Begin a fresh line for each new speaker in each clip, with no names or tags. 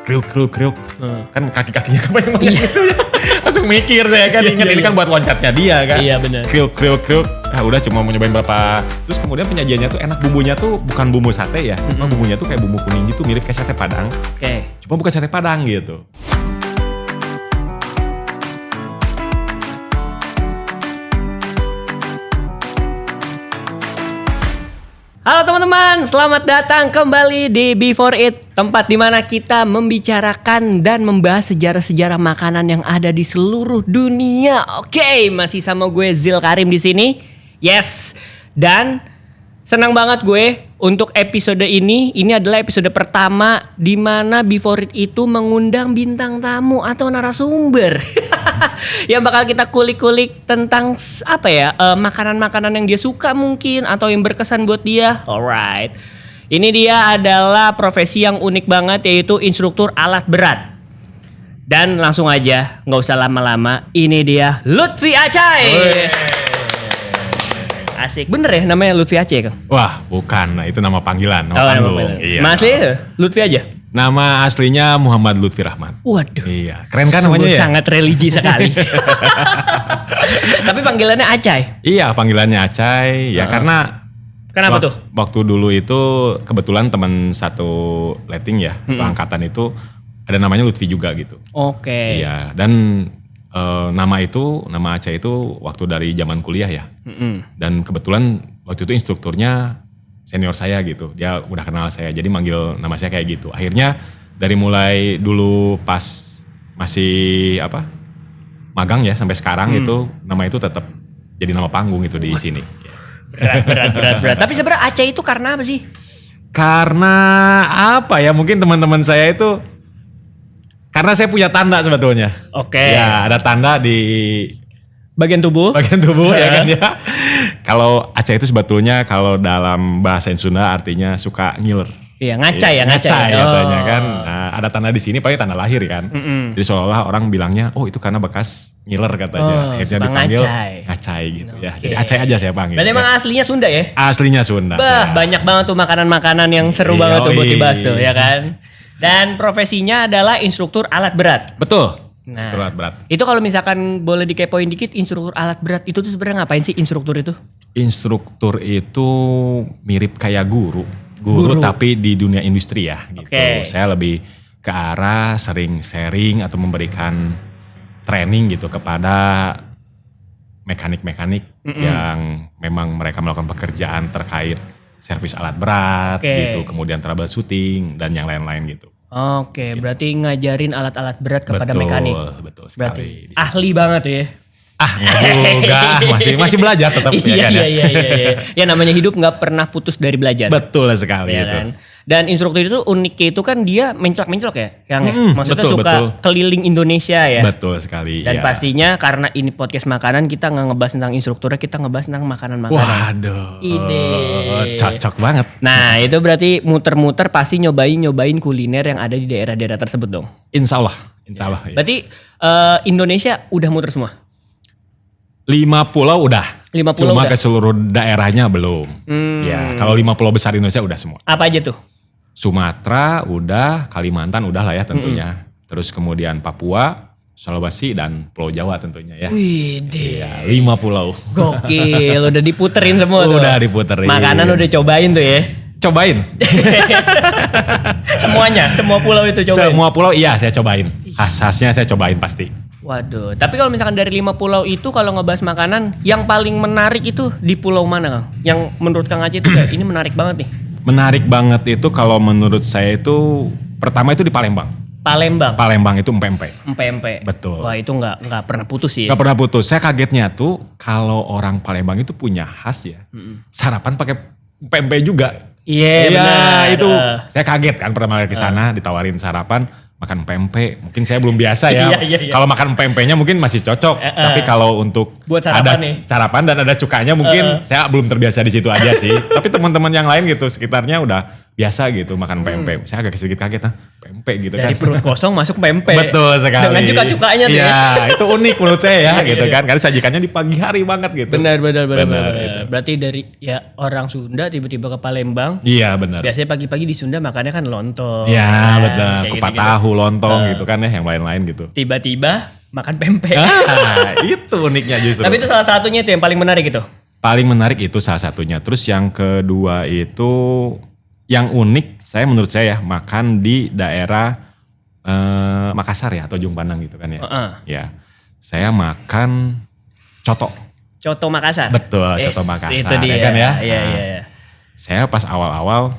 kriuk. Kan kaki-kakinya kepanjang gitu ya. Langsung mikir saya kan, ingat ini kan buat loncatnya dia kan.
Iya benar.
Kriuk. Udah cuma mau nyobain berapa. Terus kemudian penyajiannya tuh enak, bumbunya tuh bukan bumbu sate ya. Cuma bumbunya tuh kayak bumbu kuning gitu, mirip kayak sate Padang.
Oke.
Cuma bukan sate Padang gitu.
Halo teman-teman, selamat datang kembali di Before It, tempat di mana kita membicarakan dan membahas sejarah-sejarah makanan yang ada di seluruh dunia. Oke, masih sama gue Zil Karim di sini. Yes. Dan senang banget gue untuk episode ini. Ini adalah episode pertama di mana Before It itu mengundang bintang tamu atau narasumber. Yang bakal kita kulik-kulik tentang makanan-makanan yang dia suka mungkin atau yang berkesan buat dia. Alright. Ini dia adalah profesi yang unik banget, yaitu instruktur alat berat. Dan langsung aja, nggak usah lama-lama. Ini dia Lutfi Acai. Asik. Bener ya namanya Lutfi Acai, Kang?
Wah, bukan. Nah, itu nama panggilan.
Nama panggilan.
Iya.
Masih Lutfi aja?
Nama aslinya Muhammad Lutfi Rahman.
Waduh.
Iya, keren kan namanya ya?
Sangat religi sekali. Tapi panggilannya Acai?
Iya, panggilannya Acai. Ya karena...
Kenapa tuh?
Waktu dulu itu kebetulan teman satu letting ya, angkatan itu ada namanya Lutfi juga gitu.
Oke.
Iya, dan nama Acai itu waktu dari zaman kuliah ya. Dan kebetulan waktu itu instrukturnya senior saya gitu, dia udah kenal saya, jadi manggil nama saya kayak gitu. Akhirnya dari mulai dulu pas masih magang ya sampai sekarang itu nama itu tetap jadi nama panggung itu di sini.
Berat. Tapi sebenarnya Acai itu karena apa sih?
Karena apa ya? Mungkin teman-teman saya itu karena saya punya tanda sebetulnya.
Oke.
Ya ada tanda di
bagian tubuh
ya kan ya. Kalau Acai itu sebetulnya kalau dalam bahasa Sunda artinya suka ngiler.
Iya, ngacai
katanya kan. Nah, ada tanda di sini paling tanda lahir kan. Jadi seolah-olah orang bilangnya, oh itu karena bekas ngiler katanya. Akhirnya dipanggil ngacai gitu ya. Jadi Acai aja saya panggil.
Berarti emang aslinya Sunda ya?
Aslinya Sunda.
Banyak banget tuh makanan-makanan yang seru banget tuh buat dibahas tuh ya kan. Dan profesinya adalah instruktur alat berat.
Betul.
Nah,
instruktur alat berat.
Itu kalau misalkan boleh dikepoin dikit, instruktur alat berat itu tuh sebenarnya ngapain sih instruktur itu?
Instruktur itu mirip kayak guru tapi di dunia industri ya gitu.
Okay.
Saya lebih ke arah sering sharing atau memberikan training gitu kepada mekanik-mekanik yang memang mereka melakukan pekerjaan terkait servis alat berat gitu, kemudian troubleshooting dan yang lain-lain gitu.
Oke, berarti ngajarin alat-alat berat kepada mekanik.
Betul sekali.
Berarti ahli banget ya.
Enggak juga, masih belajar tetap ya kan ya.
Iya. Ya namanya hidup nggak pernah putus dari belajar.
Betul sekali
ya
itu.
Kan? Dan instruktur itu uniknya itu kan dia menclok ya, yang maksudnya suka keliling Indonesia ya.
Betul sekali.
Dan pastinya karena ini podcast makanan, kita nggak ngebahas tentang instrukturnya, kita ngebahas tentang makanan-makanan.
Waduh.
Ide.
Cocok banget.
Nah itu berarti muter-muter pasti nyobain kuliner yang ada di daerah-daerah tersebut dong.
Insya Allah. Ya.
Berarti Indonesia udah muter semua?
5 pulau udah.
5 pulau
Cuma
udah.
ke seluruh daerahnya belum. Ya, kalau 5 pulau besar Indonesia udah semua.
Apa aja tuh?
Sumatera udah, Kalimantan udah lah ya tentunya. Terus kemudian Papua, Sulawesi dan Pulau Jawa tentunya ya.
Widih.
Iya, 5 pulau.
Gokil, udah diputerin semua tuh.
Udah diputerin.
Makanan udah cobain tuh ya.
Cobain.
Semuanya, semua pulau itu cobain.
Semua pulau iya saya cobain. Khas-khasnya saya cobain pasti.
Waduh, tapi kalau misalkan dari 5 pulau itu kalau ngebahas makanan, yang paling menarik itu di pulau mana, Kang? Yang menurut Kang Acai itu kayak ini menarik banget nih.
Menarik banget itu kalau menurut saya itu pertama itu di Palembang. Palembang itu empek-empek.
Empek-empek.
Betul.
Wah, itu enggak pernah putus sih.
Gak pernah putus. Saya kagetnya tuh kalau orang Palembang itu punya khas ya. Sarapan pakai empek-empek juga.
Iya, benar.
Itu saya kaget kan pertama kali ke sana ditawarin sarapan makan pempek. Mungkin saya belum biasa ya.
Iya.
Kalau makan pempeknya mungkin masih cocok. Tapi kalau untuk
buat
ada
nih.
sarapan dan ada cukanya mungkin saya belum terbiasa di situ aja sih. Tapi teman-teman yang lain gitu sekitarnya udah biasa gitu makan pempek. Saya agak sedikit kaget pempek gitu
Dari
kan.
perut kosong masuk pempek.
Betul sekali.
Dengan cuka-cukanya tuh ya.
Iya, itu unik menurut saya ya gitu kan. Karena sajikannya di pagi hari banget gitu.
Benar.
Gitu.
Berarti dari ya orang Sunda tiba-tiba ke Palembang.
Iya benar.
Biasanya pagi-pagi di Sunda makannya kan lontong.
Iya benar.
Kayak
Kupat
gitu-gitu.
tahu, lontong gitu kan ya, yang lain-lain gitu.
Tiba-tiba makan pempek.
Itu uniknya justru.
Tapi itu salah satunya itu yang paling menarik itu.
Paling menarik itu salah satunya. Terus yang kedua itu yang unik menurut saya ya makan di daerah Makassar ya atau Ujung Pandang gitu kan ya. Ya. Saya makan coto.
Coto Makassar.
Betul, coto Makassar.
Itu dia.
Ya kan ya.
Iya.
Saya pas awal-awal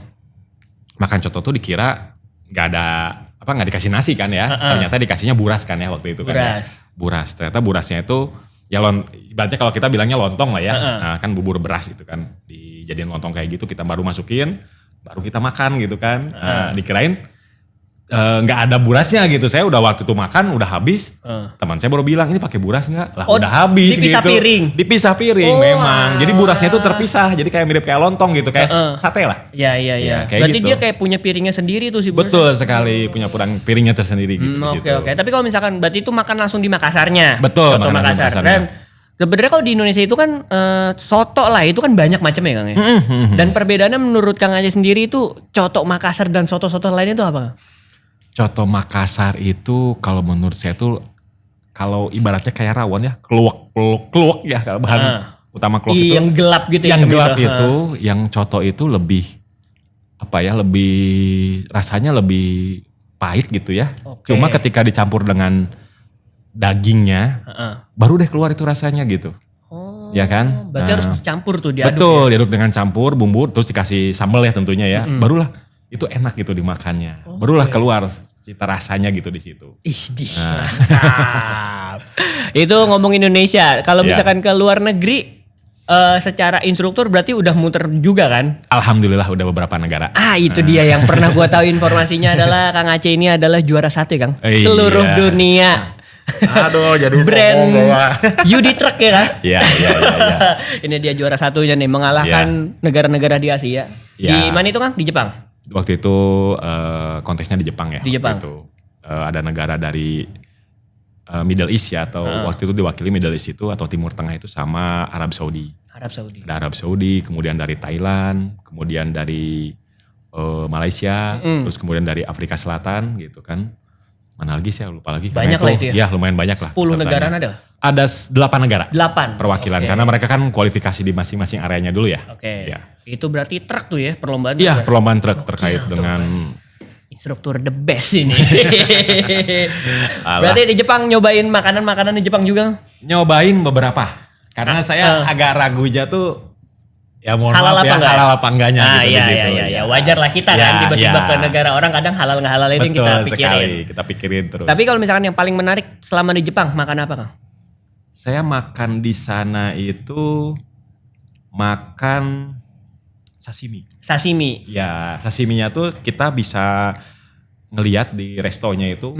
makan coto tuh dikira nggak dikasih nasi kan ya. Ternyata dikasihnya buras kan ya waktu itu kan. Ya. Buras. Ternyata burasnya itu ya ibaratnya kalau kita bilangnya lontong lah ya. Nah, kan bubur beras itu kan dijadiin lontong kayak gitu, kita baru masukin, baru kita makan gitu kan. Dikirain nggak ada burasnya gitu. Saya udah waktu itu makan udah habis. Teman saya baru bilang ini pakai buras nggak? Lah udah habis
dipisah
gitu.
Piring.
Dipisah piring memang. Jadi burasnya itu terpisah. Jadi kayak mirip kayak lontong gitu, kayak sate lah.
Iya.
Kayak
Berarti
gitu.
dia kayak punya piringnya sendiri tuh si Bos.
Betul sekali, punya piringnya tersendiri gitu.
Oke. Tapi kalau misalkan berarti itu makan langsung di Makassarnya.
Betul,
Soto
makan langsung di
Makassar.
Makassarnya.
Dan sebenarnya kalau di Indonesia itu kan soto lah, itu kan banyak macamnya Kang ya. Dan perbedaannya menurut Kang Aceh sendiri itu coto Makassar dan soto-soto lainnya itu apa?
Coto Makassar itu kalau menurut saya tuh kalau ibaratnya kayak rawon ya, keluak ya kalau bahan utama keluak itu.
Yang gelap gitu ya.
Yang gelap itu, yang coto itu lebih rasanya lebih pahit gitu ya. Cuma ketika dicampur dengan dagingnya, baru deh keluar itu rasanya gitu. Ya kan?
Berarti harus dicampur tuh diaduk.
Betul, diaduk dengan campur bumbu, terus dikasih sambal ya tentunya ya. Barulah itu enak gitu dimakannya. Barulah keluar cita rasanya gitu di situ.
Itu ngomong Indonesia. Kalau misalkan ke luar negeri, secara instruktur berarti udah muter juga kan?
Alhamdulillah udah beberapa negara.
Itu dia yang pernah gua tahu informasinya adalah Kang Aceh ini adalah juara 1 Kang. Seluruh dunia.
Aduh jadi
brand Yudi Truck ya kan?
Iya.
Ini dia juara 1-nya nih mengalahkan negara-negara di Asia. Di mana itu Kang? Di Jepang?
Waktu itu kontesnya di Jepang ya.
Di Jepang.
Itu. Ada negara dari Middle East ya atau waktu itu diwakili Middle East itu atau Timur Tengah itu sama Arab Saudi. Ada Arab Saudi, kemudian dari Thailand, kemudian dari Malaysia, terus kemudian dari Afrika Selatan gitu kan. Mana lagi saya lupa lagi.
Banyak lah itu ya?
Ya lumayan banyak lah.
10 negara ada?
Ada 8 negara.
8?
Perwakilan. Karena mereka kan kualifikasi di masing-masing areanya dulu ya.
Oke.
Ya.
Itu berarti truk tuh ya perlombaan?
Iya perlombaan truk terkait dengan.
Instruktur the best ini. Berarti di Jepang nyobain makanan-makanan di Jepang juga?
Nyobain beberapa. Karena saya agak ragu aja tuh. Ya mohon
halal
maaf ya,
apa
halal apa enggaknya gitu di situ.
Iya. Wajar lah kita kan tiba-tiba ke negara orang kadang halal nggak halal itu yang kita pikirin.
Sekali, kita pikirin terus.
Tapi kalau misalkan yang paling menarik selama di Jepang makan apa Kang?
Saya makan di sana itu makan sashimi.
Sashimi.
Ya, sashiminya tuh kita bisa ngelihat di restonya itu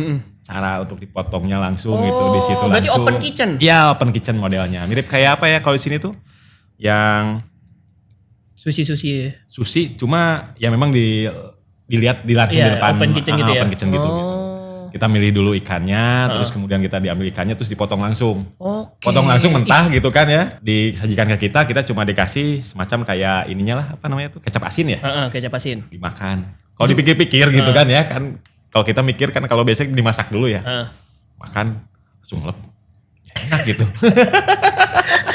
cara untuk dipotongnya langsung gitu di situ langsung.
Berarti open kitchen.
Iya, open kitchen modelnya. Mirip kayak apa ya kalau di sini tuh? Yang sushi cuma ya memang dilihat langsung di depan
open kitchen gitu ya.
Open kitchen gitu. Kita milih dulu ikannya, terus kemudian kita diambil ikannya terus dipotong langsung. Potong langsung mentah gitu kan ya. Disajikan ke kita cuma dikasih semacam kayak ininya lah apa namanya tuh kecap asin ya.
Kecap asin.
Dimakan. Kalau dipikir-pikir gitu kan ya kan kalau kita mikir kan kalau biasanya dimasak dulu ya. Makan langsung lep. Enak gitu.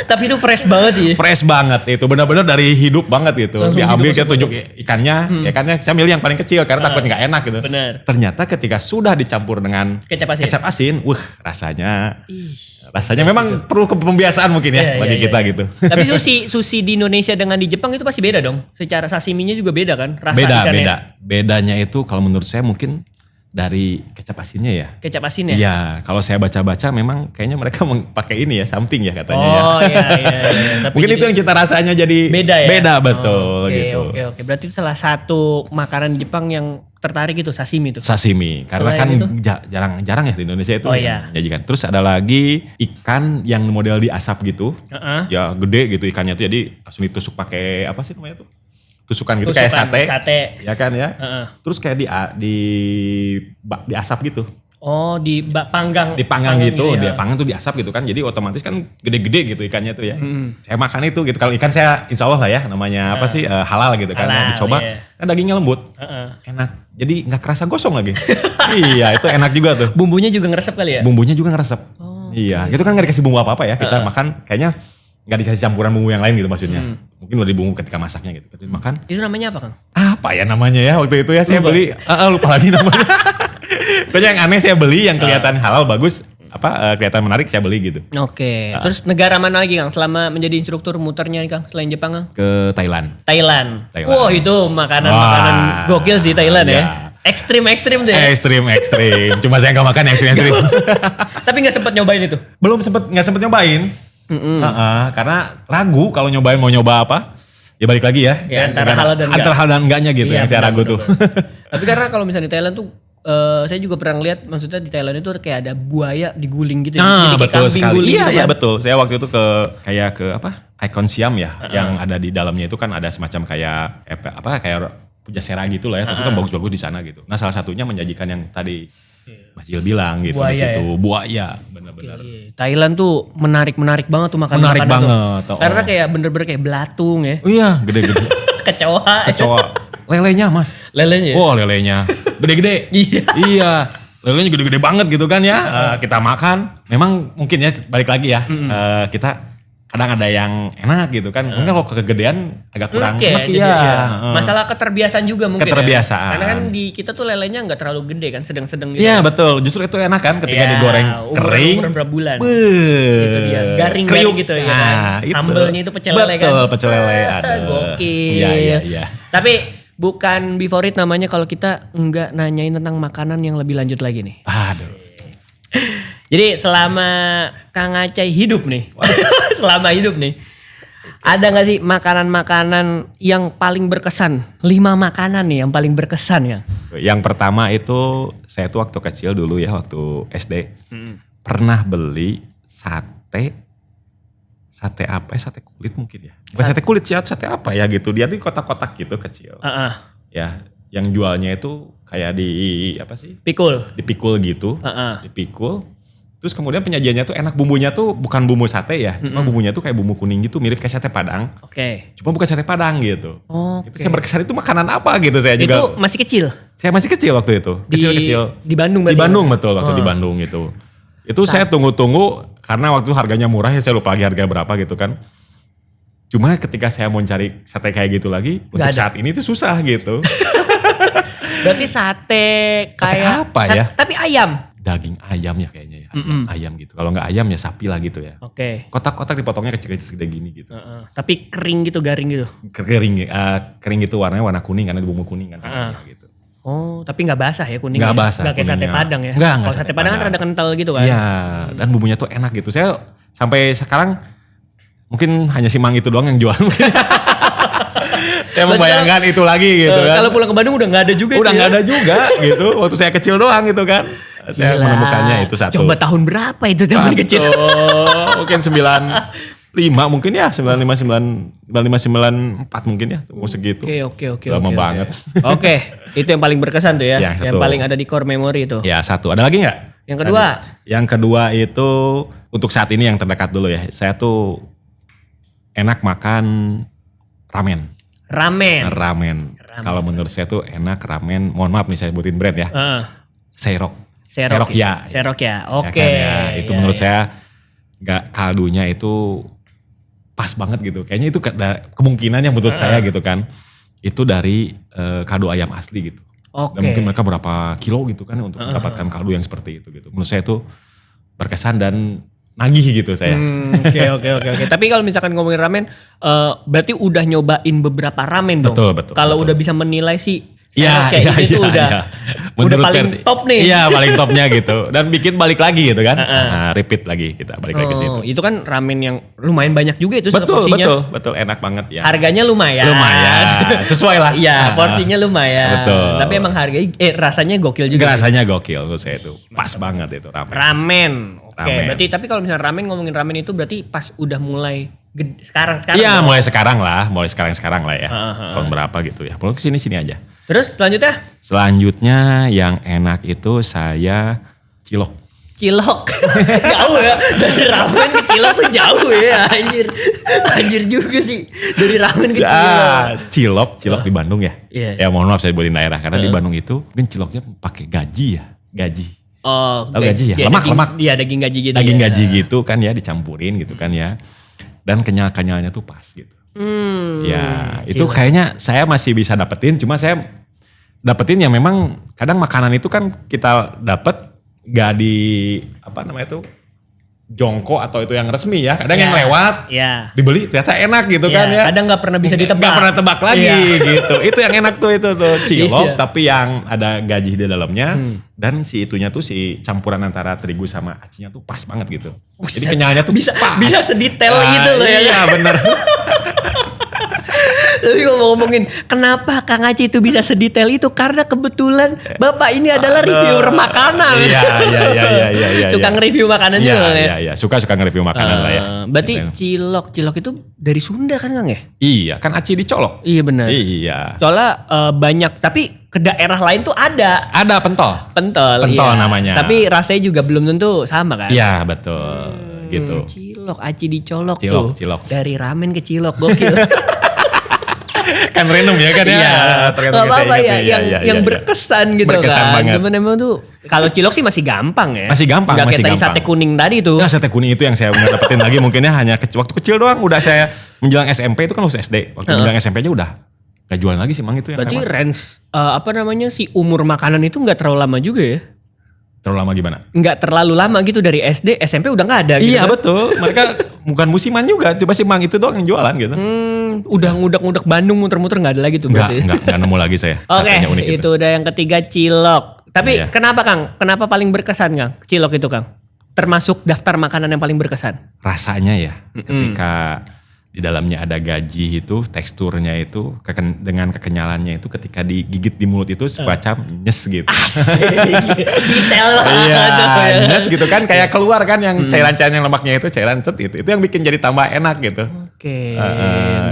Tapi itu fresh banget sih.
Fresh banget itu, benar-benar dari hidup banget gitu. Langsung diambil kita tunjuk ikannya, ya kan ya saya milih yang paling kecil karena takut nggak enak gitu.
Bener.
Ternyata ketika sudah dicampur dengan kecap asin, rasanya memang perlu pembiasaan mungkin ya bagi kita gitu.
Tapi sushi di Indonesia dengan di Jepang itu pasti beda dong. Secara sashiminya juga beda kan? Rasa
beda.
ikannya.
Bedanya itu kalau menurut saya mungkin dari kecap asinnya ya.
Kecap asin ya?
Iya, kalau saya baca-baca memang kayaknya mereka pakai ini ya, something ya katanya ya.
Iya.
Mungkin itu yang cita rasanya jadi
beda ya?
Beda betul gitu.
Oke. Berarti itu salah satu makanan Jepang yang tertarik itu sashimi itu.
Sashimi, karena
selain
kan
itu?
jarang ya di Indonesia itu menyajikan. Terus ada lagi ikan yang model diasap gitu. Ya gede gitu ikannya tuh jadi langsung ditusuk pakai apa sih namanya tuh? tusukan gitu kayak
Tusukan,
sate.
sate.
Ya kan ya.
Heeh.
Terus kayak diasap gitu.
Oh, dipanggang.
Dipanggang gitu,
ya.
dia panggang tuh diasap gitu kan. Jadi otomatis kan gede-gede gitu ikannya tuh ya. Saya makan itu gitu. Kalau ikan saya insya Allah lah ya namanya apa sih halal gitu kan.
Halal,
Dicoba,
iya.
kan dagingnya lembut. Enak. Jadi nggak kerasa gosong lagi. Iya itu enak juga tuh.
Bumbunya juga ngeresep kali ya?
Bumbunya juga ngeresep. Iya, itu kan nggak dikasih bumbu apa-apa ya. Kita makan kayaknya nggak dikasih campuran bumbu yang lain gitu maksudnya. Mungkin udah dibumbu ketika masaknya gitu. Ketika makan,
Itu namanya apa, Kang?
apa ya namanya ya waktu itu ya saya
Lupa.
beli, lupa lagi namanya. Pokoknya yang aneh saya beli yang kelihatan halal bagus, kelihatan menarik saya beli gitu.
Oke. Terus negara mana lagi, Kang? Selama menjadi instruktur muternya nih, Kang, selain Jepang, Kang?
Ke Thailand.
Thailand.
Thailand.
Wah, itu makanan-makanan
Wah.
gokil sih Thailand ya.
Iya.
Ekstrim-ekstrim tuh ya.
Ekstrim. Cuma saya nggak makan ekstrim.
Tapi nggak sempet nyobain itu.
Nggak sempet nyobain. Karena ragu kalau nyobain mau nyoba apa. Ya balik lagi ya.
Ya, antara halal dan enggak.
Antara halal dan enggaknya gitu
Iya,
yang saya
benar,
ragu tuh.
Tapi karena kalau misalnya di Thailand tuh saya juga pernah lihat, maksudnya di Thailand itu kayak ada buaya diguling gitu.
Nah,
Jadi kayak
betul
kambing
sekali.
guling
Iya,
gitu
iya
kan.
betul. Saya waktu itu kayak ke Icon Siam ya, yang ada di dalamnya itu kan ada semacam kayak kayak Pujasera gitu lah ya, tapi kan bagus-bagus di sana gitu. Nah, salah satunya menyajikan yang tadi Mas Jil bilang gitu
Buaya
di situ,
ya?
buaya, benar-benar.
Iya. Thailand tuh menarik banget tuh makanan.
Menarik banget, oh.
Karena kayak bener-bener kayak belatung ya.
Oh iya, gede-gede.
Kecoa.
Kecoa. Lelenya, Mas.
Lelenya.
Wah, lelenya gede-gede.
Iya.
Iya. Lelenya gede-gede banget gitu kan ya. Kita makan. Memang mungkin ya balik lagi ya. Kita kadang ada yang enak gitu kan. Mungkin kalau kegedean agak kurang
Oke,
enak
jadi
ya.
iya. Masalah keterbiasaan juga mungkin.
Keterbiasaan.
Ya. Karena kan di kita tuh lelenya nggak terlalu gede kan, sedang-sedang gitu.
Iya betul. Justru itu enak kan ketika
Iya,
digoreng kering.
Umuran berapa bulan.
Itu
dia. Garing-garing gitu ya kan. Sambelnya itu pecel lele kan.
Betul, pecel lele ada.
Gokil.
Iya.
Tapi bukan before it namanya kalau kita nggak nanyain tentang makanan yang lebih lanjut lagi nih.
Aduh.
Jadi selama Kang Acai hidup nih, ada gak sih makanan-makanan yang paling berkesan? 5 makanan nih yang paling berkesan ya?
Yang pertama itu saya tuh waktu kecil dulu ya, waktu SD. Pernah beli sate apa ya, sate kulit mungkin ya. Bukan sate kulit sih, sate apa ya gitu. Dia di kotak-kotak gitu kecil. Ya, yang jualnya itu kayak
Pikul.
dipikul gitu. Dipikul. Terus kemudian penyajiannya tuh enak, bumbunya tuh bukan bumbu sate ya. Cuma bumbunya tuh kayak bumbu kuning gitu, mirip kayak sate Padang.
Oke.
Cuma bukan sate Padang gitu.
Oke.
Itu saya berkesan itu makanan apa gitu saya juga.
Itu masih kecil?
Saya masih kecil waktu itu. Kecil-kecil.
Di Bandung
Di
berarti?
Bandung betul, waktu di Bandung itu. Itu saya tunggu-tunggu karena waktu itu harganya murah ya, saya lupa lagi harga berapa gitu kan. Cuma ketika saya mau cari sate kayak gitu lagi, untuk saat ini tuh susah gitu.
Berarti sate kayak
apa ya?
Tapi ayam.
Daging ayam ya kayaknya ya. Ayam gitu. Kalau nggak ayam ya sapi lah gitu ya.
Oke.
Kotak-kotak dipotongnya kecil-kecil segede gini gitu.
Tapi kering gitu, garing gitu.
Kering gitu, warnanya warna kuning karena bumbu kuning kan gitu.
Oh, tapi nggak basah ya kuningnya?
Nggak basah
Nggak kayak sate
kuningnya.
Padang ya?
Nggak
Kalau sate Padang kan rada kental gitu kan?
Iya, dan bumbunya tuh enak gitu. Saya sampai sekarang mungkin hanya si Mang itu doang yang jual. Saya membayangkan itu lagi gitu kan.
Kalau pulang ke Bandung udah nggak ada juga.
Udah
itu
nggak
ya?
ada juga gitu. Waktu saya kecil doang gitu kan. Saya
Gila.
menemukannya itu satu.
Coba tahun berapa itu zaman kecil?
Mungkin 95 mungkin ya. 9594 mungkin ya. Umur segitu.
Oke.
Lama banget.
Oke, itu yang paling berkesan tuh ya.
Yang
Yang
satu.
paling ada di core memory itu.
Ya satu. Ada lagi nggak?
Yang kedua?
Yang kedua itu untuk saat ini yang terdekat dulu ya. Saya tuh enak makan ramen. Ramen. Kalau menurut saya tuh enak ramen. Mohon maaf nih saya sebutin brand ya. Seirok ya.
Serok ya. Oke.
Ya kan ya. Itu
Ya,
menurut
ya.
saya kaldunya itu pas banget gitu. Kayaknya itu kemungkinan yang menurut saya gitu kan. Itu dari kaldu ayam asli gitu.
Oke.
Dan mungkin mereka berapa kilo gitu kan untuk mendapatkan kaldu yang seperti itu gitu. Menurut saya itu berkesan dan nagih gitu saya.
Oke. Tapi kalau misalkan ngomongin ramen, berarti udah nyobain beberapa ramen dong.
Betul.
Kalau udah bisa menilai sih,
Iya,
itu udah paling top nih.
Iya, paling topnya gitu. Dan bikin balik lagi gitu kan. Nah, repeat lagi kita balik lagi ke situ.
Itu kan ramen yang lumayan banyak juga itu satu
Betul,
porsinya.
betul, enak banget ya.
Harganya lumayan.
Sesuai lah.
Iya, porsinya lumayan.
Betul.
Tapi emang harganya rasanya gokil juga.
Rasanya gokil menurut saya itu. Pas banget itu ramen.
Ramen. Oke,
Ramen.
berarti tapi kalau misalnya ngomongin ramen itu berarti pas udah mulai Sekarang
Iya,
dong.
mulai sekarang lah ya. Tahun berapa gitu ya. Pokoknya sini aja.
Terus selanjutnya?
Selanjutnya yang enak itu saya cilok.
Cilok. Jauh ya. Dari ramen ke cilok tuh jauh ya anjir. Anjir juga sih. Dari ramen ke cilok.
Cilok di Bandung ya.
Iya.
Ya mohon maaf saya sebutin daerah. Karena di Bandung itu mungkin ciloknya pakai gaji ya. Gaji.
Oh,
Tahu gaji ya? Lemak.
Iya, daging gaji gitu.
Daging gaji gitu kan ya, dicampurin gitu kan ya. Dan kenyal-kenyalnya tuh pas gitu. Ya, itu
cilok.
kayaknya saya masih bisa dapetin. Cuma saya dapetin yang memang kadang makanan itu kan kita dapet gak di apa namanya tuh jongkok atau itu yang resmi ya. Kadang yang lewat dibeli ternyata enak gitu kan ya.
Kadang gak pernah bisa ditebak.
Gak pernah tebak lagi gitu. Itu yang enak tuh itu tuh cilok tapi yang ada gaji di dalamnya dan si itunya tuh si campuran antara terigu sama acinya tuh pas banget gitu. Jadi kenyalnya tuh
bisa sedetail gitu loh ya.
Iya bener.
Tapi ngomongin kenapa Kang Aceh itu bisa sedetail itu karena kebetulan Bapak ini adalah reviewer makanan.
Iya.
Suka nge-review makanan juga ya.
Iya, suka nge-review makanan lah ya.
Berarti cilok itu dari Sunda kan Kang ya?
Iya, kan aci dicolok.
Iya benar.
Iya.
Soalnya banyak tapi ke daerah lain tuh ada.
Ada pentol.
Pentol
iya.
Tapi
Namanya.
rasanya juga belum tentu sama kan?
Iya, betul. Gitu.
Cilok, aci dicolok
Cilok.
Dari ramen ke cilok, gokil.
Kan random ya kan ya.
Iya. Apa-apa ya yang
iya.
berkesan gitu
berkesan
kan.
Banget.
Cuman emang tuh kalau cilok sih masih gampang ya.
Masih gampang,
Nggak
masih
kayak
gampang.
sate kuning tadi tuh.
Nah, sate kuning itu yang saya nggak dapetin lagi mungkinnya hanya waktu kecil doang. Udah saya menjelang SMP itu kan lulus SD. Waktu menjelang SMP aja udah nggak jualan lagi sih mang itu yang
Berarti
emang.
range si umur makanan itu nggak terlalu lama juga ya?
Terlalu lama gimana?
Nggak terlalu lama gitu dari SD, SMP udah nggak ada gitu.
Iya
kan?
betul. Mereka bukan musiman juga. Coba si mang itu doang yang jualan gitu.
Udah ngudak-ngudak Bandung muter-muter nggak ada lagi tuh berarti.
Enggak nemu lagi saya.
Oke,
Satenya unik
itu udah yang ketiga cilok. Tapi
Iya.
kenapa Kang? Kenapa paling berkesan Kang? Cilok itu Kang? Termasuk daftar makanan yang paling berkesan.
Rasanya ya ketika di dalamnya ada gaji itu teksturnya itu dengan kekenyalannya itu ketika digigit di mulut itu semacam nyes gitu.
Detail
Iya,
banget.
nyes gitu kan kayak keluar kan yang cairan-cairan yang lemaknya itu cairan cet itu yang bikin jadi tambah enak gitu.
Oke.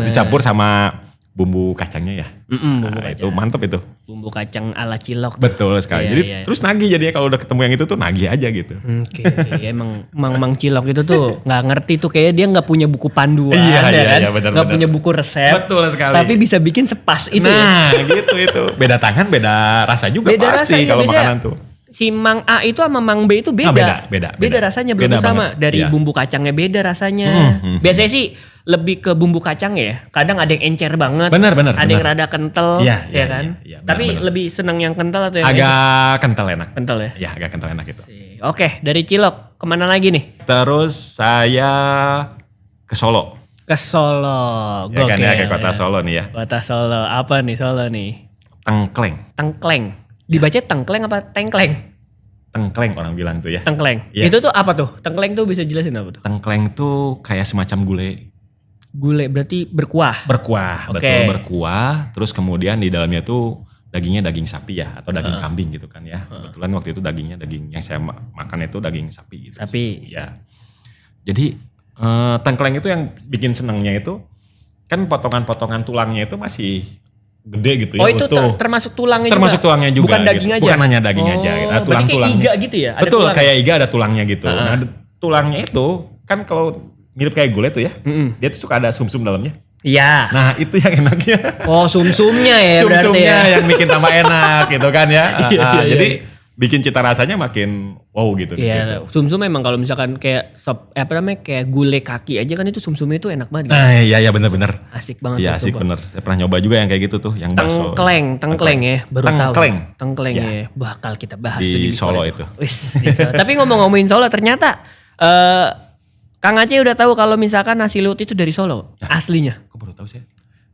Dicampur sama bumbu kacangnya ya.
Bumbu
Itu mantep itu.
Bumbu kacang ala cilok.
Betul sekali.
Iya,
Jadi
iya.
terus nagih jadinya kalau udah ketemu yang itu tuh nagih aja gitu.
Oke. Emang Mang Cilok itu tuh nggak ngerti tuh kayaknya dia nggak punya buku panduan,
Iya,
ya
iya,
kan?
iya, benar,
Nggak
benar.
punya buku resep.
Betul sekali.
Tapi bisa bikin sepas itu.
Nah, gitu itu. Beda tangan, beda rasa juga
Beda
pasti
rasanya,
kalau
biasanya
makanan tuh.
Si Mang A itu sama Mang B itu beda.
Beda.
Rasanya belum
Beda
sama.
banget,
Dari
iya.
bumbu kacangnya beda rasanya. Biasanya sih lebih ke bumbu kacang ya. Kadang ada yang encer banget.
Benar.
Ada yang rada kental,
Iya,
ya kan.
iya, benar,
Tapi
benar.
lebih senang yang kental atau yang
Agak kental enak.
kental ya.
Ya, agak kental enak gitu.
Oke, dari Cilok kemana lagi nih?
Terus saya ke Solo.
Ke Solo.
Ya kan ya, ke
Gokil,
kota
ya.
Solo nih ya.
Kota Solo. Apa nih Solo nih?
Tengkleng.
Tengkleng. Dibaca tengkleng apa tengkleng?
Tengkleng orang bilang tuh ya.
Tengkleng.
Iya.
Itu tuh apa tuh? Tengkleng tuh bisa jelasin apa tuh?
Tengkleng tuh kayak semacam gulai.
Gulai berarti berkuah.
Berkuah,
Oke.
betul berkuah. Terus kemudian di dalamnya tuh dagingnya daging sapi ya atau daging kambing gitu kan ya. Kebetulan waktu itu dagingnya daging yang saya makan itu daging sapi gitu.
Sapi.
Ya. Jadi tengkleng itu yang bikin senangnya itu kan potongan-potongan tulangnya itu masih gede gitu ya.
Oh itu
utuh.
termasuk tulangnya
Termasuk
juga?
tulangnya juga.
Bukan daging
gitu.
aja?
Bukan hanya daging aja. Nah,
berarti kayak
tulang-tulangnya.
iga gitu ya? Ada
Betul,
tulang.
kayak iga ada tulangnya gitu. Nah, tulangnya itu kan kalau mirip kayak gulai tuh ya. Dia tuh suka ada sumsum dalamnya.
Iya.
Nah, itu yang enaknya.
Oh sumsumnya ya berarti
Sumsumnya
ya.
yang bikin tambah enak gitu kan ya.
Iya, iya,
Jadi bikin cita rasanya makin wow gitu.
Iya, sumsum memang kalau misalkan kayak sop apa namanya kayak gulai kaki aja kan itu sumsumnya itu enak banget. Gitu.
Nah, iya bener-bener.
Asik banget.
Iya
tuh,
asik
coba.
bener. Saya pernah nyoba juga yang kayak gitu tuh, yang bakso.
Tengkleng ya, baru tahu. Tengkleng
Ya.
ya, bakal kita bahas
Di
tuh
Solo
Before
itu.
Wis, di Solo. Tapi ngomong-ngomongin Solo ternyata Kang Aceh udah tahu kalau misalkan nasi liwet itu dari Solo aslinya.
Aku baru tahu saya.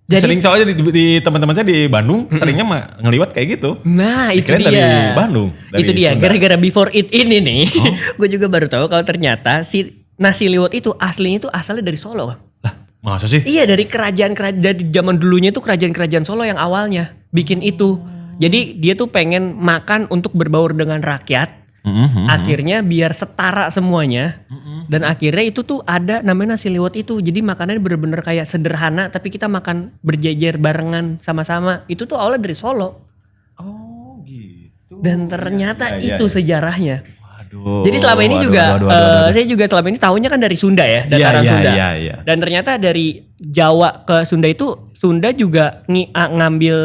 Jadi-
Sering soalnya di teman-teman saya di Bandung seringnya ngeliwat kayak gitu.
Nah itu
Dikirain
dia.
dari Bandung, dari
itu dia.
Sunda.
Gara-gara Before It ini nih, gue juga baru tahu kalau ternyata si nasi liwet itu aslinya itu asalnya dari Solo.
Lah, masa sih?
Iya dari kerajaan-kerajaan dari zaman dulunya itu kerajaan-kerajaan Solo yang awalnya bikin itu. Jadi dia tuh pengen makan untuk berbaur dengan rakyat. Akhirnya biar setara semuanya, Dan akhirnya itu tuh ada namanya nasi liwet itu. Jadi makanannya bener-bener kayak sederhana tapi kita makan berjejer barengan sama-sama. Itu tuh awalnya dari Solo.
Oh gitu.
Dan ternyata itu sejarahnya.
Waduh.
Jadi selama ini saya juga selama ini tahunya kan dari Sunda ya, dataran Sunda.
Iya.
Dan ternyata dari Jawa ke Sunda itu Sunda juga ngambil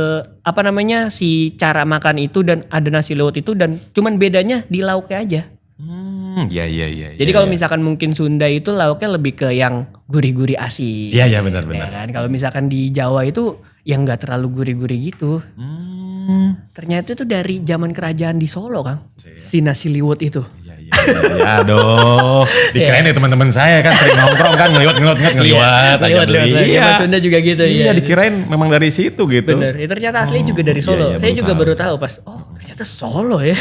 apa namanya si cara makan itu dan ada nasi liwet itu dan cuman bedanya di lauknya aja.
Iya.
Jadi kalau misalkan mungkin Sunda itu lauknya lebih ke yang gurih-gurih asin.
Iya benar.
Ya kan? Kalau misalkan di Jawa itu yang nggak terlalu gurih-gurih gitu. Ternyata itu dari zaman kerajaan di Solo, Kang. Si nasi liwet itu.
Iya, aduh. Dikirain ya teman-teman saya kan sering nongkrong kan ngeliwat aja beli.
Iya. Sunda juga gitu
ya. Iya, dikirain memang dari situ gitu.
Bener. Ternyata aslinya juga dari Solo. Saya juga baru tahu pas. Oh, ternyata Solo ya.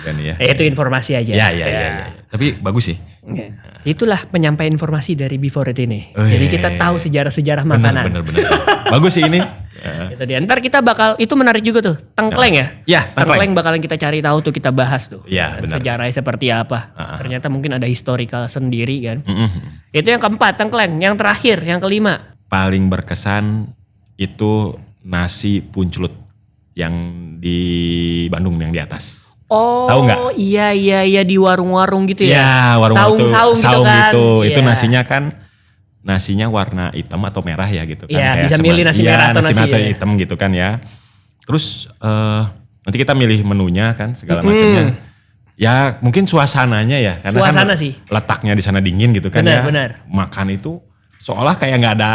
Kan, ya.
Itu informasi aja.
Iya. Tapi bagus sih.
Ya. Itulah penyampaian informasi dari Before It ini. Jadi kita tahu sejarah-sejarah makanan.
Bener. Bagus sih ini.
Itu dia. Ntar kita bakal, itu menarik juga tuh. Tengkleng ya?
Iya,
Tengkleng bakalan kita cari tahu tuh, kita bahas tuh.
Iya, benar.
Sejarahnya seperti apa. Ternyata mungkin ada historical sendiri kan. Itu yang keempat, tengkleng. Yang terakhir, yang kelima.
Paling berkesan itu nasi puncelut yang di Bandung yang di atas.
Oh,
tahu nggak?
Iya di warung-warung gitu ya.
Iya, warung
saung gitu kan.
Itu
ya.
Nasinya warna hitam atau merah ya gitu kan.
Iya, bisa milih nasi merah atau nasi
hitam gitu kan ya. Terus nanti kita milih menunya kan segala macamnya. Ya mungkin suasananya ya, karena
suasana
kan
sih.
Letaknya di sana dingin gitu kan.
Benar.
Makan itu seolah kayak nggak ada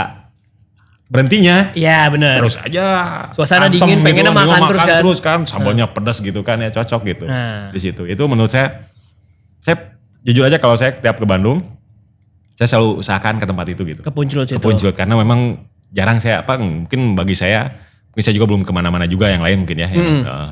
berhentinya.
Iya benar.
Terus aja.
Suasana dingin,
gitu,
pengennya makan
terus kan. Sambalnya pedas gitu kan ya, cocok gitu. Di situ. Itu menurut saya jujur aja kalau saya setiap ke Bandung, saya selalu usahakan ke tempat itu gitu.
Ke Puncelut itu.
Ke Puncelut, karena memang jarang mungkin bagi saya juga belum kemana-mana juga yang lain mungkin ya.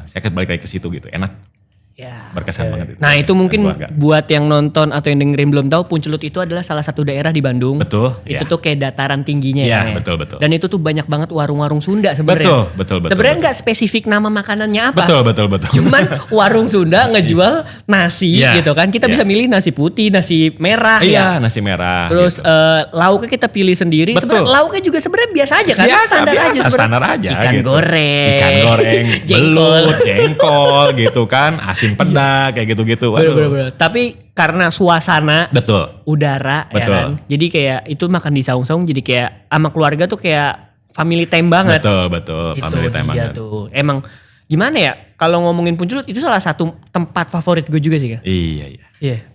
Saya balik lagi ke situ gitu, enak.
Ya,
berkesan banget itu.
Nah itu mungkin buat yang nonton atau yang dengerin belum tahu, Puncelut itu adalah salah satu daerah di Bandung.
Betul.
Itu tuh kayak dataran tingginya
ya. Betul.
Dan itu tuh banyak banget warung-warung Sunda sebenarnya.
Betul.
Sebenarnya nggak spesifik nama makanannya apa.
Betul.
Cuman warung Sunda ngejual nasi gitu kan. Kita bisa milih nasi putih, nasi merah
ya. Nasi merah.
Terus gitu. Lauknya kita pilih sendiri. Sebenarnya lauknya juga sebenarnya biasa aja kan.
Standar aja.
Ikan
gitu.
goreng,
belut, jengkol gitu kan. Asin pedas kayak gitu-gitu.
Betul. Tapi karena suasana, udara,
ya
kan. Jadi kayak itu makan di saung-saung, jadi kayak sama keluarga tuh kayak family time banget.
Betul. Family time banget.
Tuh. Emang gimana ya? Kalau ngomongin Puncelut itu salah satu tempat favorit gue juga sih kan.
Iya.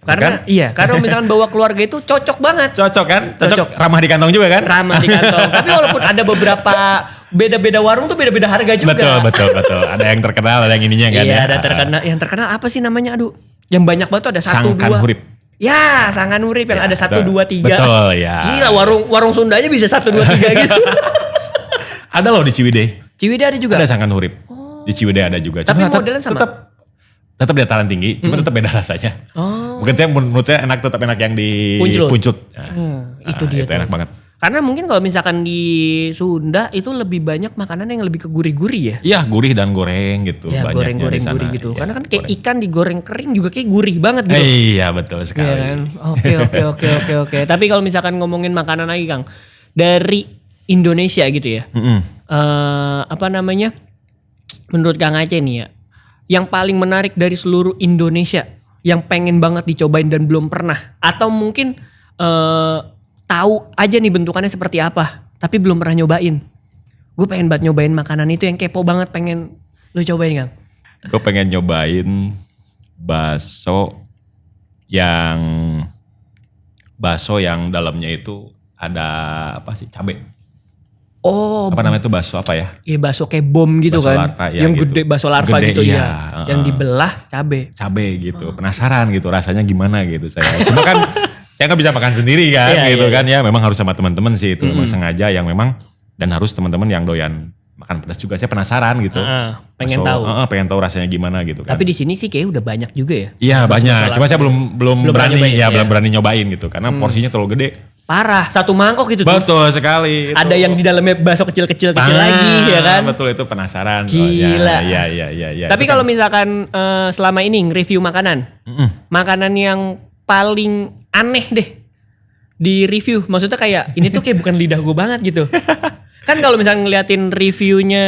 Karena misalkan bawa keluarga itu cocok banget.
Cocok kan? Cocok. Ramah di kantong juga kan?
Ramah di kantong. Tapi walaupun ada beberapa beda-beda warung tuh beda-beda harga juga.
Betul. Ada yang terkenal, ada yang ininya kan.
Iya, ada terkenal. Yang terkenal apa sih namanya? Aduh, yang banyak banget tuh ada 1, 2.
Sangkan Hurip.
Ya, Sangkan Hurip yang ada 1, 2, 3.
Betul ya.
Gila, warung Sunda aja bisa 1, 2, 3 gitu.
Ada loh di Ciwidey.
Ciwidey ada juga?
Ada Sangkan Hurip. Di Ciwidey ada juga.
Tapi modelnya sama?
Tetap dataran tinggi, cuma tetap beda rasanya. Mungkin menurut saya tetap enak yang di Puncelut.
Itu dia
itu enak banget.
Karena mungkin kalau misalkan di Sunda itu lebih banyak makanan yang lebih ke gurih-guri ya.
Iya, gurih dan goreng gitu.
Ya, goreng-goreng gurih gitu. Karena kan kayak ikan digoreng kering juga kayak gurih banget gitu.
Iya, betul sekali.
Ya kan? Oke. Tapi kalau misalkan ngomongin makanan lagi Kang, dari Indonesia gitu ya. Menurut Kang Aceh nih ya, yang paling menarik dari seluruh Indonesia, yang pengen banget dicobain dan belum pernah, atau mungkin tahu aja nih bentukannya seperti apa, tapi belum pernah nyobain. Gue pengen banget nyobain makanan itu yang kepo banget, pengen lu cobain Kang.
Gue pengen nyobain bakso yang dalamnya itu ada cabai.
Oh,
apa namanya itu bakso apa ya?
Iya, bakso kayak bom gitu
bakso
kan.
Larva, ya,
yang
gitu.
Gede, bakso larva
gede,
gitu
iya.
Yang dibelah cabai
gitu. Penasaran gitu rasanya gimana gitu saya. Cuma kan saya nggak bisa makan sendiri kan kan. Ya memang harus sama teman-teman sih itu. Memang sengaja yang memang, dan harus teman-teman yang doyan makan pedas juga. Saya penasaran gitu. Pengen tahu rasanya gimana gitu kan.
Tapi di sini sih kayak udah banyak juga ya.
Iya banyak. Cuma saya belum berani nyobain gitu. Karena porsinya terlalu gede.
Parah, satu mangkok gitu tuh.
Betul sekali.
Ada yang di dalamnya bakso kecil-kecil lagi ya kan.
Betul, itu penasaran.
Gila.
Iya.
Tapi kalau misalkan selama ini nge-review makanan. Makanan yang paling aneh deh di review. Maksudnya kayak ini tuh kayak bukan lidah gue banget gitu. Kan kalau misalnya ngeliatin reviewnya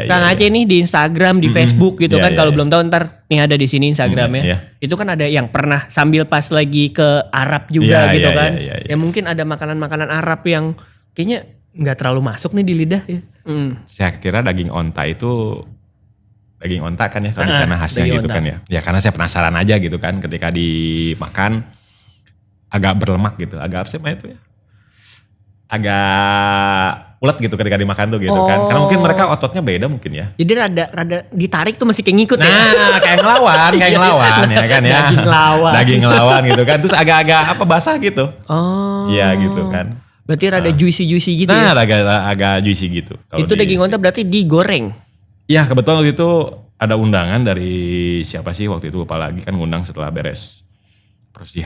Kang Aceh nih di Instagram, di Facebook gitu kan. Kalau belum tahu ntar nih ada di sini Instagramnya. Itu kan ada yang pernah sambil pas lagi ke Arab juga gitu kan. Ya mungkin ada makanan-makanan Arab yang kayaknya nggak terlalu masuk nih di lidah ya.
Saya kira daging onta itu daging onta kan ya kalau di sana khasnya gitu kan ya. Ya karena saya penasaran aja gitu kan ketika dimakan agak berlemak gitu. Agak apa sih itu ya? Agak ulet gitu ketika dimakan tuh gitu kan. Karena mungkin mereka ototnya beda mungkin ya.
Jadi rada ditarik tuh masih kayak ngikut ya.
Nah, kayak ngelawan ya kan ya. Daging ngelawan gitu kan. Terus agak-agak basah gitu.
Oh.
Iya gitu kan.
Berarti rada juicy gitu ya.
Nah, agak juicy gitu.
Itu daging onta berarti digoreng.
Iya, kebetulan waktu itu ada undangan dari siapa sih waktu itu lupa lagi kan, ngundang setelah beres prosesi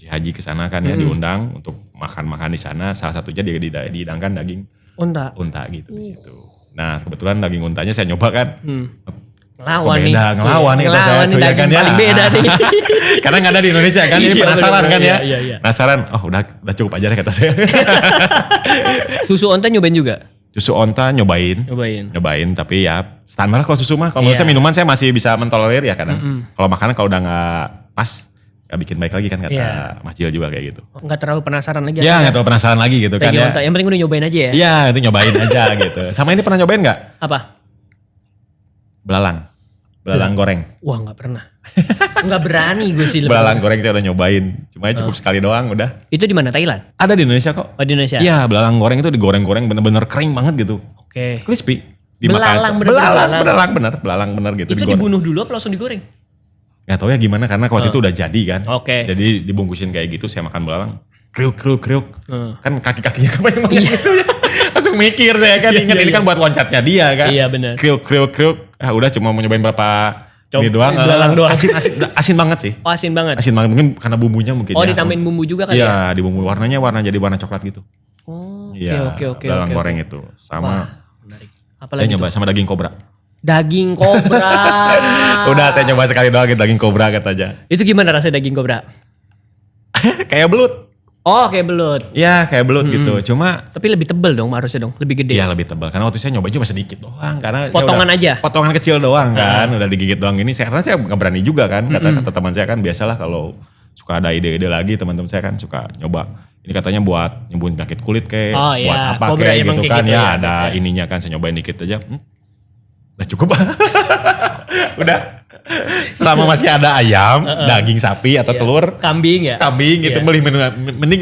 haji ke sana kan ya, diundang untuk makan-makan di sana. Salah satunya dihidangkan daging unta gitu di situ. Nah, kebetulan daging untanya saya nyoba kan.
Ngelawan nih
kata saya tuh ya kan ya.
Paling beda nih.
Karena nggak ada di Indonesia kan, jadi penasaran kan ya.
Iya.
Penasaran, udah cukup aja deh kata saya.
Susu onta nyobain juga?
Susu onta nyobain, tapi ya standar kalau susu mah. Kalau menurut saya minuman saya masih bisa mentolerir ya kadang. Kalau makanan kalau udah nggak pas, gak bikin baik lagi kan kata Mas Jil juga kayak gitu.
Nggak terlalu penasaran lagi.
Iya, nggak terlalu penasaran lagi gitu kan ya.
Yang penting udah nyobain aja ya.
Iya, itu nyobain aja gitu. Sama ini pernah nyobain nggak?
Apa?
Belalang goreng.
Wah, nggak pernah. Nggak berani gue sih.
Belalang goreng saya udah nyobain. Cuma cukup sekali doang udah.
Itu di mana? Thailand?
Ada di Indonesia kok.
Oh, di Indonesia?
Iya, belalang goreng itu digoreng-goreng bener-bener kering banget gitu.
Oke.
Crispy.
Belalang
bener gitu.
Itu dibunuh dulu apa langsung digoreng?
Gak tau ya gimana karena waktu itu udah jadi kan.
Oke.
Jadi dibungkusin kayak gitu, saya makan belalang. Kriuk. Kan kaki-kakinya kebanyakan gitu ya. Langsung mikir saya kan, ingat ini kan buat loncatnya dia kan.
Iya benar.
Kriuk. Udah cuma mau nyobain berapa ini doang.
Belalang doang.
Asin banget sih.
Oh, asin banget.
Asin banget mungkin karena bumbunya mungkin.
Oh, ditambahin bumbu juga kan ya?
Iya, di bumbu warnanya jadi warna coklat gitu.
Oh, oke.
Belalang goreng itu. Sama.
Menarik. Apalagi
nyoba sama daging kobra.
Daging kobra.
Udah saya coba sekali doang daging kobra katanya.
Itu gimana rasanya daging kobra?
Kayak belut.
Oh, kayak belut.
Iya, kayak belut gitu. Cuma
tapi lebih tebel dong harusnya dong, lebih gede.
Iya, lebih tebal. Karena waktu saya nyoba cuma sedikit doang karena
potongan aja.
Potongan kecil doang kan, udah digigit doang ini. Karena saya nggak berani juga kan. Kata teman saya kan biasalah kalau suka ada ide-ide lagi teman-teman saya kan suka nyoba. Ini katanya buat nyembuhin penyakit kulit buat apa
kobra
kayak gitu kan.
Gitu
ya ada ininya kan, saya nyobain dikit aja. Udah cukup. Udah. Selama masih ada ayam, daging sapi atau telur,
kambing
gitu, mending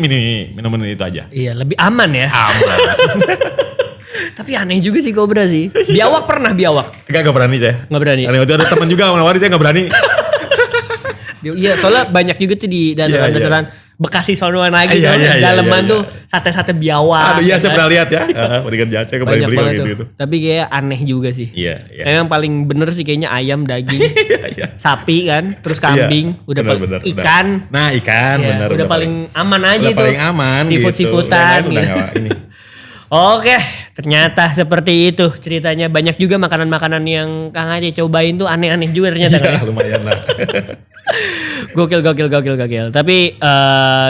minum itu aja.
Iya, lebih aman ya.
Aman.
Tapi aneh juga sih kobra sih. Biawak pernah biawak?
Gak berani saya.
Gak berani.
Waktu ada teman juga nawari saya gak berani.
Iya, soalnya banyak juga tuh di dataran Bekasi sonoan lagi daleman tuh sate-sate biawak.
Iya, saya pernah lihat ya. Pendidikan jahat saya kembali beli gitu.
Tapi kayak aneh juga sih.
Iya.
Yang paling bener sih kayaknya ayam, daging, sapi kan, terus kambing, ikan.
Nah, ikan bener.
Udah paling aman aja tuh.
Paling aman gitu.
Seafood-seafoodan gitu. Oke, ternyata seperti itu ceritanya. Banyak juga makanan-makanan yang Kang Aceh cobain tuh aneh-aneh juga ternyata.
Iya, lumayan lah.
Gokil. Tapi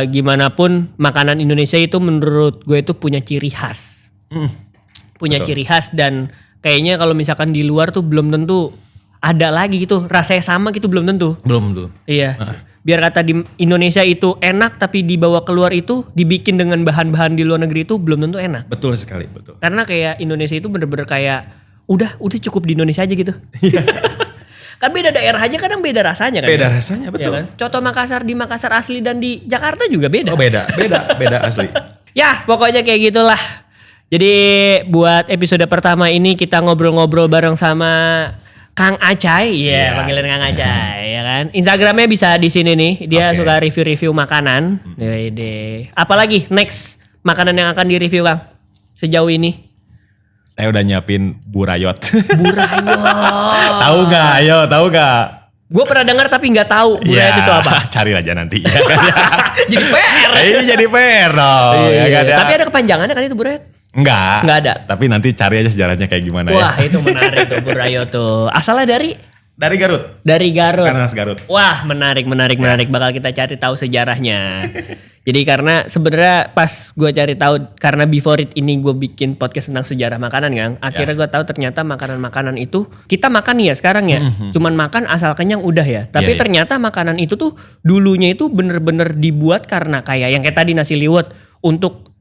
gimana pun makanan Indonesia itu menurut gue itu punya ciri khas. Ciri khas dan kayaknya kalau misalkan di luar tuh belum tentu ada lagi gitu. Rasanya sama gitu belum tentu.
Belum.
Iya. Biar kata di Indonesia itu enak tapi dibawa keluar itu dibikin dengan bahan-bahan di luar negeri itu belum tentu enak.
Betul sekali, betul.
Karena kayak Indonesia itu bener-bener kayak udah cukup di Indonesia aja gitu. Kan beda daerah aja kadang beda rasanya kan.
Beda rasanya betul.
Ya kan? Contoh Makassar di Makassar asli dan di Jakarta juga beda.
Oh beda asli.
Ya pokoknya kayak gitulah. Jadi buat episode pertama ini kita ngobrol-ngobrol bareng sama Kang Aceh, panggilan Kang Aceh, ya kan. Instagramnya bisa di sini nih. Dia suka review-review makanan. Apalagi next makanan yang akan direview Kang sejauh ini?
Saya udah nyiapin burayot.
Burayot.
Tahu gak?
Gue pernah dengar tapi nggak tahu burayot itu apa.
Cari aja nanti.
Jadi PR.
Ini jadi PR dong.
Iya.
Ya kan, ya?
Tapi ada kepanjangannya kan itu burayot?
Enggak
ada.
Tapi nanti cari aja sejarahnya kayak gimana ya.
Wah itu menarik tuh burayot tuh. Asalnya
Dari Garut.
Dari Garut.
Karena Garut.
Wah menarik. Bakal kita cari tahu sejarahnya. Jadi karena sebenarnya pas gue cari tahu karena Before It ini gue bikin podcast tentang sejarah makanan kan. Akhirnya gue tahu ternyata makanan-makanan itu kita makan nih ya sekarang ya. Cuman makan asal kenyang udah ya. Tapi ternyata makanan itu tuh dulunya itu bener-bener dibuat karena kayak yang kayak tadi nasi liwet untuk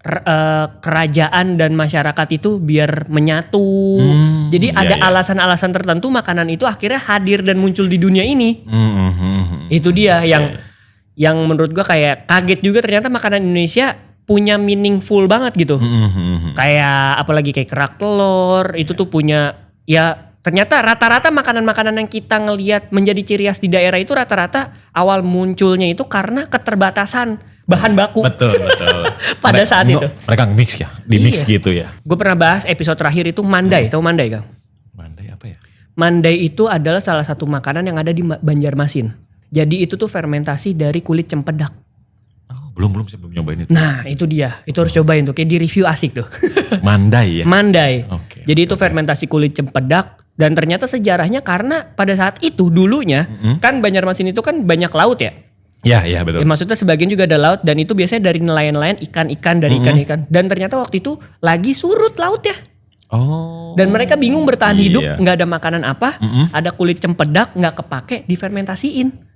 kerajaan dan masyarakat itu biar menyatu. Jadi ada alasan-alasan tertentu makanan itu akhirnya hadir dan muncul di dunia ini. Itu dia yang menurut gue kayak kaget juga ternyata makanan Indonesia punya meaningful banget gitu. Kayak apalagi kayak kerak telur itu tuh punya ya ternyata rata-rata makanan-makanan yang kita ngelihat menjadi ciri khas di daerah itu rata-rata awal munculnya itu karena keterbatasan bahan baku.
Betul.
Pada saat itu.
Mereka mix ya, mix gitu ya.
Gue pernah bahas episode terakhir itu mandai, tahu mandai Kang?
Mandai apa ya?
Mandai itu adalah salah satu makanan yang ada di Banjarmasin. Jadi itu tuh fermentasi dari kulit cempedak.
Oh, belum saya belum nyobain itu.
Nah itu dia, itu harus cobain tuh, kayak di review asik tuh.
Mandai ya?
Mandai.
Okay,
jadi itu fermentasi kulit cempedak dan ternyata sejarahnya karena pada saat itu dulunya kan Banjarmasin itu kan banyak laut ya.
Iya betul.
Ya, maksudnya sebagian juga ada laut dan itu biasanya dari nelayan-nelayan ikan-ikan dari ikan-ikan. Dan ternyata waktu itu lagi surut lautnya.
Oh.
Dan mereka bingung bertahan hidup, nggak ada makanan apa, ada kulit cempedak nggak kepake, difermentasiin.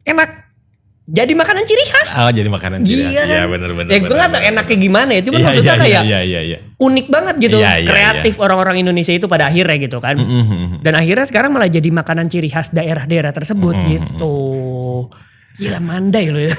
Enak. Jadi makanan ciri khas.
Oh jadi makanan ciri khas. Iya benar.
Ya gue gak tau enaknya gimana ya. Cuma maksudnya kayak unik banget gitu. Kreatif orang-orang Indonesia itu pada akhirnya gitu kan. Dan akhirnya sekarang malah jadi makanan ciri khas daerah-daerah tersebut gitu. Gila mandai loh ya.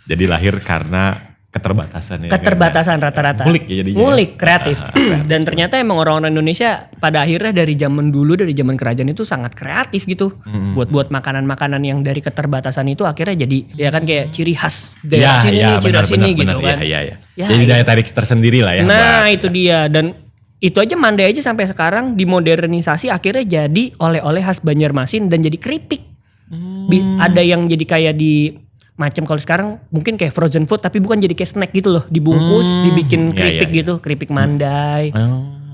Jadi lahir karena keterbatasan ya.
Keterbatasan rata-rata.
Ngulik ya jadinya.
Ngulik, kreatif. Dan ternyata emang orang-orang Indonesia pada akhirnya dari zaman dulu, dari zaman kerajaan itu sangat kreatif gitu. Buat makanan-makanan yang dari keterbatasan itu akhirnya jadi ya kan kayak ciri khas daerah sini, ciri khas sini gitu kan.
Iya. Jadi daya tarik tersendiri lah ya.
Nah itu dia. Dan itu aja mandai aja sampai sekarang dimodernisasi akhirnya jadi oleh-oleh khas Banjarmasin dan jadi keripik. Ada yang jadi kayak di macam kalau sekarang mungkin kayak frozen food tapi bukan jadi kayak snack gitu loh, dibungkus dibikin keripik gitu, keripik mandai.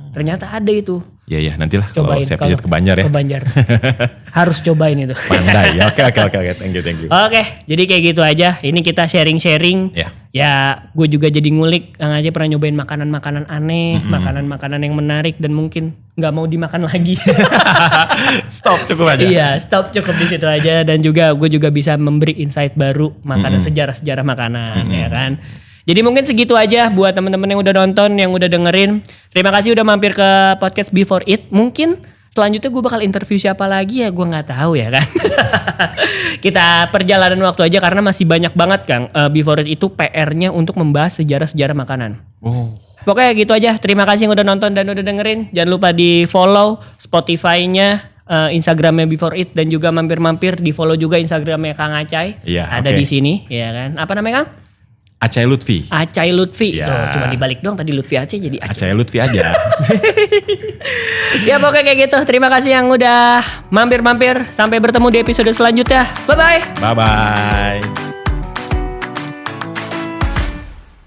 Ternyata ada itu.
Iya nantilah kalau saya visit ke Banjar ya.
Ke Banjar. Harus cobain itu.
Mandai. Oke. Thank you.
Oke, jadi kayak gitu aja. Ini kita sharing-sharing. Ya, gue juga jadi ngulik. Kang aja pernah nyobain makanan-makanan aneh, makanan-makanan yang menarik dan mungkin nggak mau dimakan lagi.
Stop cukup aja.
Iya, stop cukup di situ aja. Dan juga gue juga bisa memberi insight baru makanan sejarah-sejarah makanan, ya kan. Jadi mungkin segitu aja buat teman-teman yang udah nonton, yang udah dengerin. Terima kasih udah mampir ke podcast Before It. Mungkin selanjutnya gue bakal interview siapa lagi ya, gue nggak tahu ya kan. Kita perjalanan waktu aja karena masih banyak banget Kang. Before It itu PR-nya untuk membahas sejarah-sejarah makanan. Pokoknya gitu aja. Terima kasih yang udah nonton dan udah dengerin. Jangan lupa di follow Spotify-nya, Instagramnya Before It dan juga mampir-mampir di follow juga Instagramnya Kang Acai. Ada di sini, ya kan. Apa namanya Kang?
Acai Lutfi.
Acai Lutfi. Tuh, cuma dibalik doang tadi Lutfi Acai jadi
Acai Lutfi aja.
Ya pokoknya kayak gitu. Terima kasih yang udah mampir-mampir. Sampai bertemu di episode selanjutnya. Bye-bye.
Bye-bye.